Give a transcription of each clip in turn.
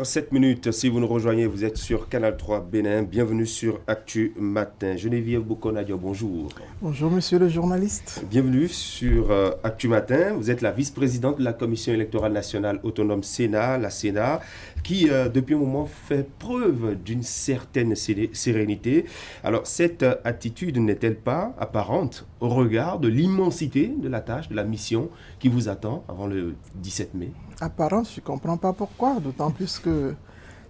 7 minutes, si vous nous rejoignez, vous êtes sur Canal 3 Bénin. Bienvenue sur Actu Matin. Geneviève Bokonadio, bonjour. Bonjour monsieur le journaliste. Bienvenue sur Actu Matin. Vous êtes la vice-présidente de la Commission électorale nationale autonome Sénat, la Sénat, qui depuis un moment fait preuve d'une certaine sérénité. Alors cette attitude n'est-elle pas apparente au regard de l'immensité de la tâche, de la mission qui vous attend avant le 17 mai? Apparente, je ne comprends pas pourquoi, d'autant plus que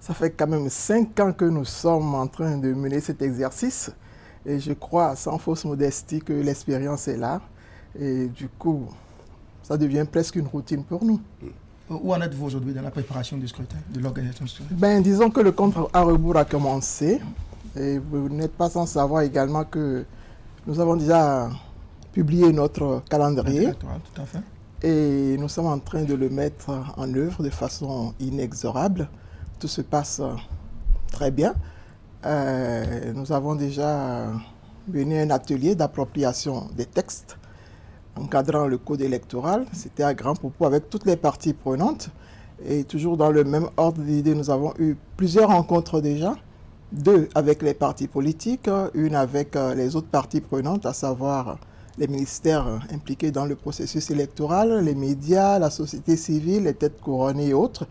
ça fait quand même 5 ans que nous sommes en train de mener cet exercice. Et je crois, sans fausse modestie, que l'expérience est là. Et du coup, ça devient presque une routine pour nous. Où en êtes-vous aujourd'hui dans la préparation du scrutin, de l'organisation du scrutin? Disons que le compte à rebours a commencé. Et vous n'êtes pas sans savoir également que nous avons déjà publié notre calendrier. Tout à fait. Et nous sommes en train de le mettre en œuvre de façon inexorable. Tout se passe très bien. Nous avons déjà mené un atelier d'appropriation des textes encadrant le code électoral. C'était à grand propos avec toutes les parties prenantes. Et toujours dans le même ordre d'idées, nous avons eu plusieurs rencontres déjà. 2 avec les partis politiques, une avec les autres parties prenantes, à savoir les ministères impliqués dans le processus électoral, les médias, la société civile, les têtes couronnées et autres.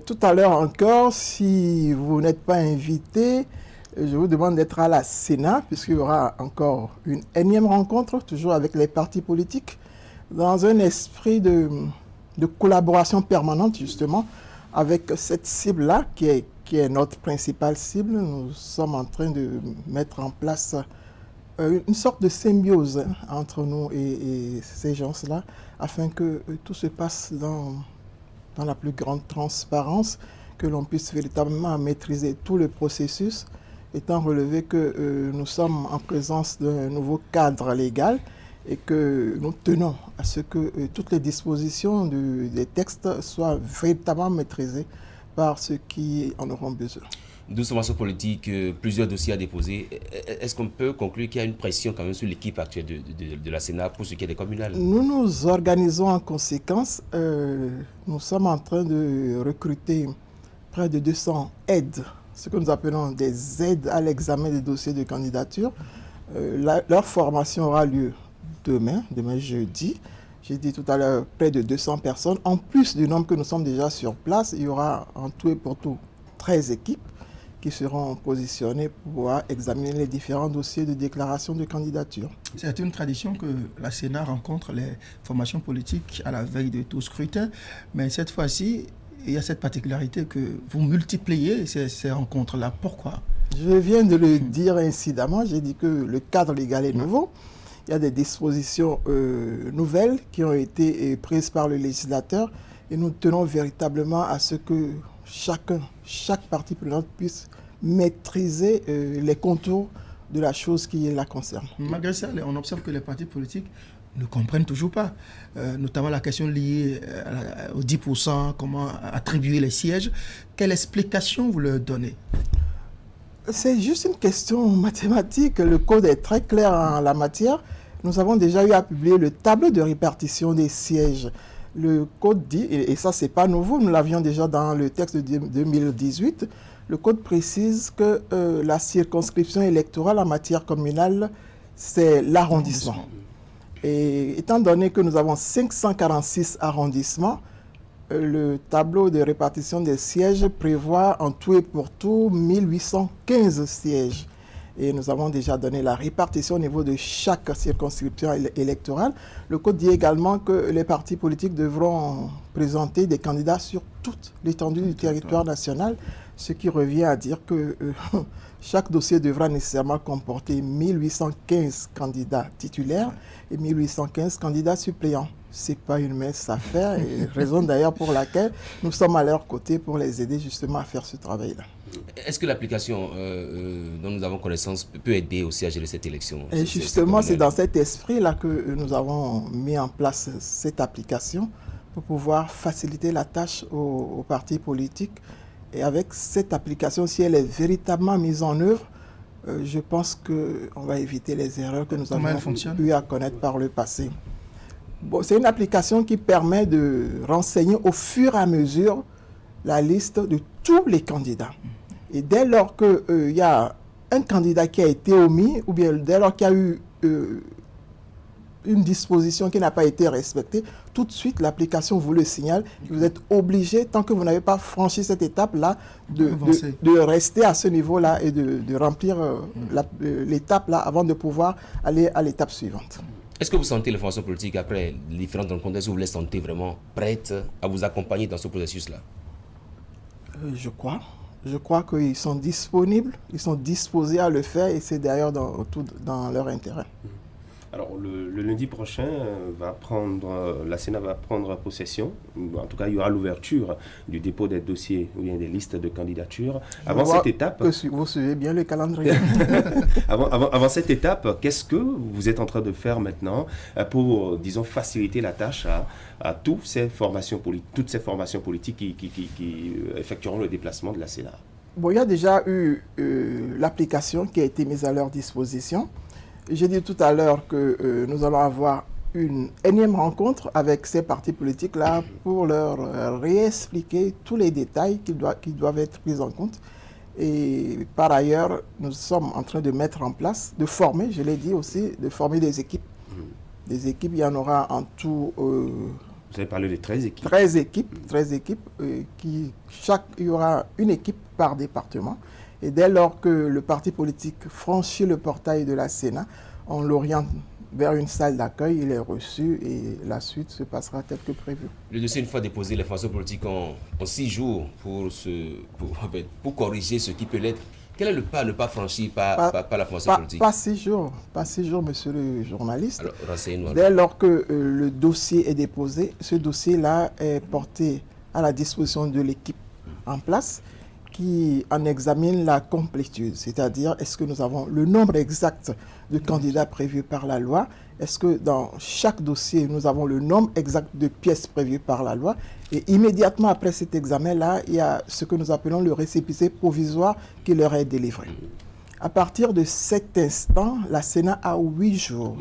Tout à l'heure encore, si vous n'êtes pas invité, je vous demande d'être à la Sénat, puisqu'il y aura encore une énième rencontre, toujours avec les partis politiques, dans un esprit de collaboration permanente, justement, avec cette cible-là, qui est notre principale cible. Nous sommes en train de mettre en place une sorte de symbiose entre nous et ces gens-là, afin que tout se passe dans la plus grande transparence, que l'on puisse véritablement maîtriser tout le processus, étant relevé que nous sommes en présence d'un nouveau cadre légal et que nous tenons à ce que toutes les dispositions des textes soient véritablement maîtrisées par ceux qui en auront besoin. 12 formations politiques, plusieurs dossiers à déposer. Est-ce qu'on peut conclure qu'il y a une pression quand même sur l'équipe actuelle de la Sénat pour ce qui est des communales? Nous nous organisons en conséquence. Nous sommes en train de recruter près de 200 aides, ce que nous appelons des aides à l'examen des dossiers de candidature. Leur formation aura lieu demain jeudi. J'ai dit tout à l'heure près de 200 personnes. En plus du nombre que nous sommes déjà sur place, il y aura en tout et pour tout 13 équipes qui seront positionnés pour pouvoir examiner les différents dossiers de déclaration de candidature. C'est une tradition que la Sénat rencontre les formations politiques à la veille de tout scrutin, mais cette fois-ci, il y a cette particularité que vous multipliez ces rencontres-là. Pourquoi? Je viens de le dire incidemment, j'ai dit que le cadre légal est nouveau. Il y a des dispositions nouvelles qui ont été prises par le législateur et nous tenons véritablement à ce que chaque partie prenante puisse maîtriser les contours de la chose qui la concerne. Malgré ça, on observe que les partis politiques ne comprennent toujours pas, notamment la question liée aux 10%, comment attribuer les sièges. Quelle explication vous leur donnez? C'est juste une question mathématique. Le code est très clair en la matière. Nous avons déjà eu à publier le tableau de répartition des sièges. Le code dit, et ça c'est pas nouveau, nous l'avions déjà dans le texte de 2018, le code précise que la circonscription électorale en matière communale, c'est l'arrondissement. Et étant donné que nous avons 546 arrondissements, le tableau de répartition des sièges prévoit en tout et pour tout 1815 sièges. Et nous avons déjà donné la répartition au niveau de chaque circonscription électorale. Le code dit également que les partis politiques devront présenter des candidats sur toute l'étendue du territoire national, ce qui revient à dire que chaque dossier devra nécessairement comporter 1815 candidats titulaires et 1815 candidats suppléants. Ce n'est pas une mince affaire, et raison d'ailleurs pour laquelle nous sommes à leur côté pour les aider justement à faire ce travail-là. Est-ce que l'application dont nous avons connaissance peut aider aussi à gérer cette élection? Et justement, c'est dans cet esprit-là que nous avons mis en place cette application pour pouvoir faciliter la tâche aux partis politiques. Et avec cette application, si elle est véritablement mise en œuvre, je pense qu'on va éviter les erreurs que nous avons eu à connaître par le passé. Bon, c'est une application qui permet de renseigner au fur et à mesure la liste de tous les candidats. Et dès lors qu'il y a un candidat qui a été omis, ou bien dès lors qu'il y a eu une disposition qui n'a pas été respectée, tout de suite, l'application vous le signale. Vous êtes obligé, tant que vous n'avez pas franchi cette étape-là, de rester à ce niveau-là et de remplir l'étape-là avant de pouvoir aller à l'étape suivante. Est-ce que vous sentez les formations politiques, après les différentes rencontres, est-ce que vous les sentez vraiment prêtes à vous accompagner dans ce processus-là? Je crois qu'ils sont disponibles, ils sont disposés à le faire et c'est d'ailleurs dans leur intérêt. Alors, le lundi prochain, la Sénat va prendre possession. En tout cas, il y aura l'ouverture du dépôt des dossiers ou bien des listes de candidatures. Avant cette étape... Vous suivez bien le calendrier. avant cette étape, qu'est-ce que vous êtes en train de faire maintenant pour, disons, faciliter la tâche à toutes ces formations politiques qui effectueront le déplacement de la Sénat? Bon, il y a déjà eu l'application qui a été mise à leur disposition. J'ai dit tout à l'heure que nous allons avoir une énième rencontre avec ces partis politiques-là pour leur réexpliquer tous les détails qui doivent être pris en compte. Et par ailleurs, nous sommes en train de mettre en place, de former, je l'ai dit aussi, de former des équipes. Des équipes, il y en aura en tout... Vous avez parlé de 13 équipes. 13 équipes, il y aura une équipe par département. Et dès lors que le parti politique franchit le portail de la Sénat, on l'oriente vers une salle d'accueil, il est reçu et la suite se passera tel que prévu. Le dossier, une fois déposé, les formations politiques ont 6 jours pour corriger ce qui peut l'être. Quel est le pas à ne pas franchir par la formation politique? Pas 6 jours, monsieur le journaliste. Alors, renseignez-nous. Dès lors que le dossier est déposé, ce dossier-là est porté à la disposition de l'équipe en place qui en examine la complétude, c'est-à-dire est-ce que nous avons le nombre exact de candidats prévus par la loi, est-ce que dans chaque dossier nous avons le nombre exact de pièces prévues par la loi, et immédiatement après cet examen-là, il y a ce que nous appelons le récépissé provisoire qui leur est délivré. À partir de cet instant, la Sénat a 8 jours.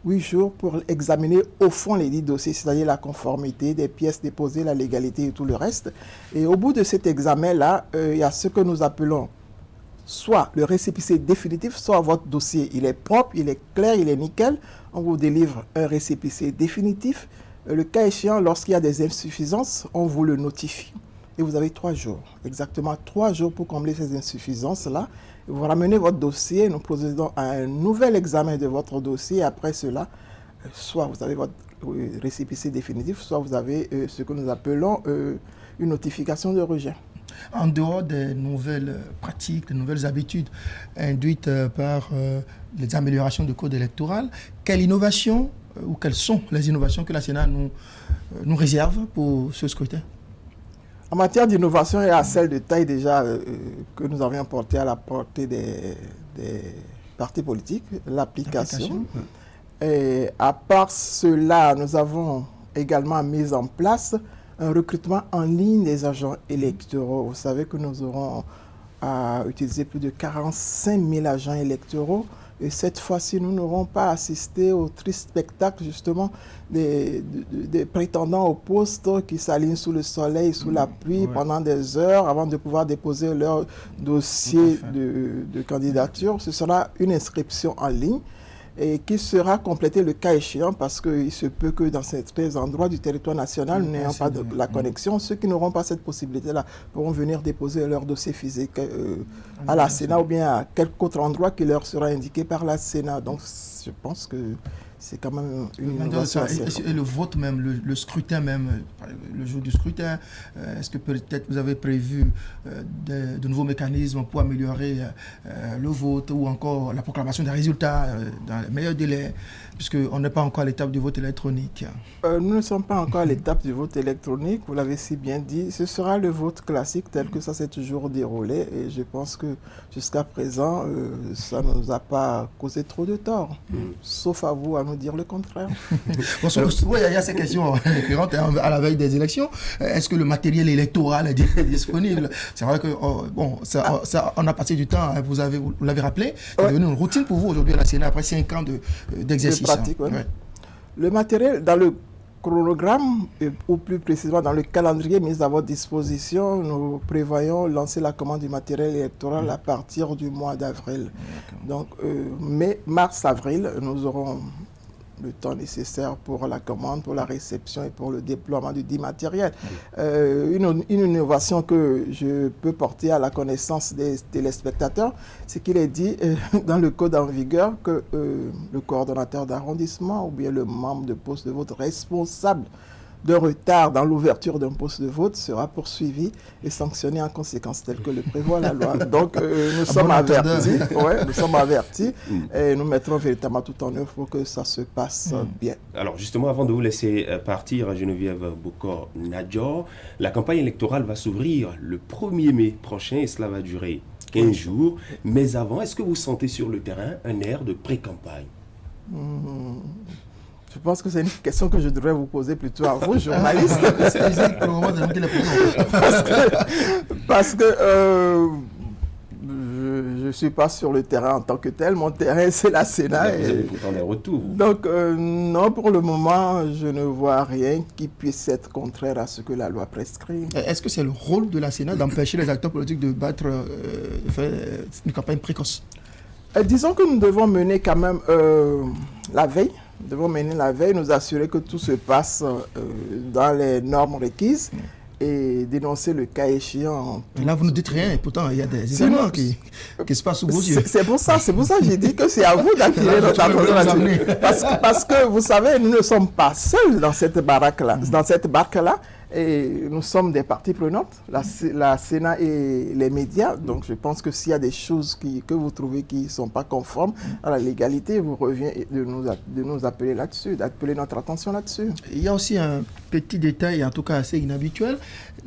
8 jours pour examiner au fond les 10 dossiers, c'est-à-dire la conformité des pièces déposées, la légalité et tout le reste. Et au bout de cet examen-là, il y a ce que nous appelons soit le récépissé définitif, soit votre dossier, il est propre, il est clair, il est nickel. On vous délivre un récépissé définitif. Le cas échéant, lorsqu'il y a des insuffisances, on vous le notifie. Et vous avez 3 jours, exactement 3 jours pour combler ces insuffisances-là. Vous ramenez votre dossier, nous procédons à un nouvel examen de votre dossier. Après cela, soit vous avez votre récépissé définitif, soit vous avez ce que nous appelons une notification de rejet. En dehors des nouvelles pratiques, des nouvelles habitudes induites par les améliorations du code électoral, quelle innovation ou quelles sont les innovations que la Sénat nous réserve pour ce scrutin? En matière d'innovation, il y a celle de taille déjà que nous avions portée à la portée des partis politiques, l'application. Et à part cela, nous avons également mis en place un recrutement en ligne des agents électoraux. Vous savez que nous aurons à utiliser plus de 45 000 agents électoraux. Et cette fois-ci, nous n'aurons pas assisté au triste spectacle, justement, des prétendants au poste qui s'alignent sous le soleil, sous la pluie, pendant des heures avant de pouvoir déposer leur dossier de candidature. Ce sera une inscription en ligne et qui sera complétée le cas échéant parce qu'il se peut que dans certains endroits du territoire national, nous n'ayons pas de la connexion. Ceux qui n'auront pas cette possibilité-là pourront venir déposer leur dossier physique à la Sénat ou bien à quelque autre endroit qui leur sera indiqué par la Sénat. Donc, je pense que c'est quand même une innovation. Et le vote même, le scrutin même, le jour du scrutin, est-ce que peut-être vous avez prévu de nouveaux mécanismes pour améliorer le vote ou encore la proclamation des résultats dans les meilleurs délais, puisqu'on n'est pas encore à l'étape du vote électronique? Nous ne sommes pas encore à l'étape du vote électronique, vous l'avez si bien dit. Ce sera le vote classique tel que ça s'est toujours déroulé et je pense que jusqu'à présent, ça ne nous a pas causé trop de tort, sauf à vous à nous dire le contraire. Oui, il y a ces questions récurrentes à la veille des élections. Est-ce que le matériel électoral est disponible? C'est vrai que on a passé du temps, vous l'avez rappelé, c'est devenu une routine pour vous aujourd'hui à la Sénat après 5 ans d'exercice. Le matériel, dans le chronogramme, ou plus précisément dans le calendrier mis à votre disposition, nous prévoyons lancer la commande du matériel électoral à partir du mois d'avril. Donc, mars-avril, nous aurons le temps nécessaire pour la commande, pour la réception et pour le déploiement du dit matériel. Une innovation que je peux porter à la connaissance des téléspectateurs, c'est qu'il est dit dans le code en vigueur que le coordonnateur d'arrondissement ou bien le membre de poste de vote responsable de retard dans l'ouverture d'un poste de vote sera poursuivi et sanctionné en conséquence, tel que le prévoit la loi. Donc, nous sommes avertis, nous sommes avertis et nous mettrons véritablement tout en œuvre pour que ça se passe bien. Alors, justement, avant de vous laisser partir, Geneviève Bokor-Nadjor, la campagne électorale va s'ouvrir le 1er mai prochain et cela va durer 15 jours. Mais avant, est-ce que vous sentez sur le terrain un air de pré-campagne? Je pense que c'est une question que je devrais vous poser plutôt à vous, journalistes. parce que je ne suis pas sur le terrain en tant que tel. Mon terrain, c'est la Sénat. Vous avez pourtant des retours. Donc, non, pour le moment, je ne vois rien qui puisse être contraire à ce que la loi prescrit. Est-ce que c'est le rôle de la Sénat d'empêcher les acteurs politiques de faire une campagne précoce? Disons que nous devons mener quand même la veille. Nous devons mener la veille, nous assurer que tout se passe dans les normes requises et dénoncer le cas échéant. Et là, vous ne dites rien, et pourtant, il y a des événements qui se passent sous vos yeux. C'est pour ça que j'ai dit que c'est à vous d'attirer notre attention. Parce que, vous savez, nous ne sommes pas seuls dans cette baraque-là, dans cette barque-là. Et nous sommes des parties prenantes, la Sénat et les médias. Donc je pense que s'il y a des choses que vous trouvez qui ne sont pas conformes à la légalité, vous revient de nous appeler là-dessus, d'appeler notre attention là-dessus. Il y a aussi un petit détail, en tout cas assez inhabituel.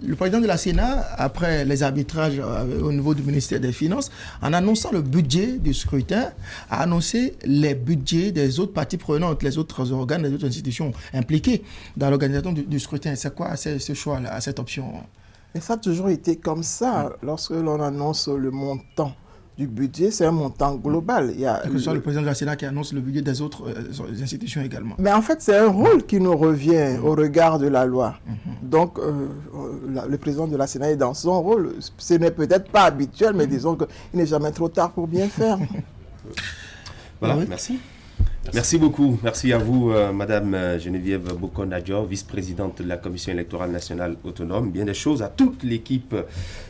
Le président de la Sénat, après les arbitrages au niveau du ministère des Finances, en annonçant le budget du scrutin, a annoncé les budgets des autres parties prenantes, les autres organes, les autres institutions impliquées dans l'organisation du scrutin. C'est quoi ce choix-là, cette option? Et ça a toujours été comme ça. Lorsque l'on annonce le montant du budget, c'est un montant global. Il y a que ce soit le président de la Sénat qui annonce le budget des autres institutions également. Mais en fait, c'est un rôle qui nous revient au regard de la loi. Donc, le président de la Sénat est dans son rôle. Ce n'est peut-être pas habituel, mais disons qu'il n'est jamais trop tard pour bien faire. Voilà, merci. Merci beaucoup. Merci à vous, Madame Geneviève Bokor-Nadjor, vice-présidente de la Commission électorale nationale autonome. Bien des choses à toute l'équipe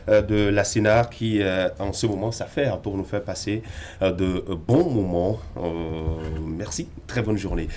de la Sénat qui, en ce moment, s'affaire pour nous faire passer de bons moments. Merci. Très bonne journée.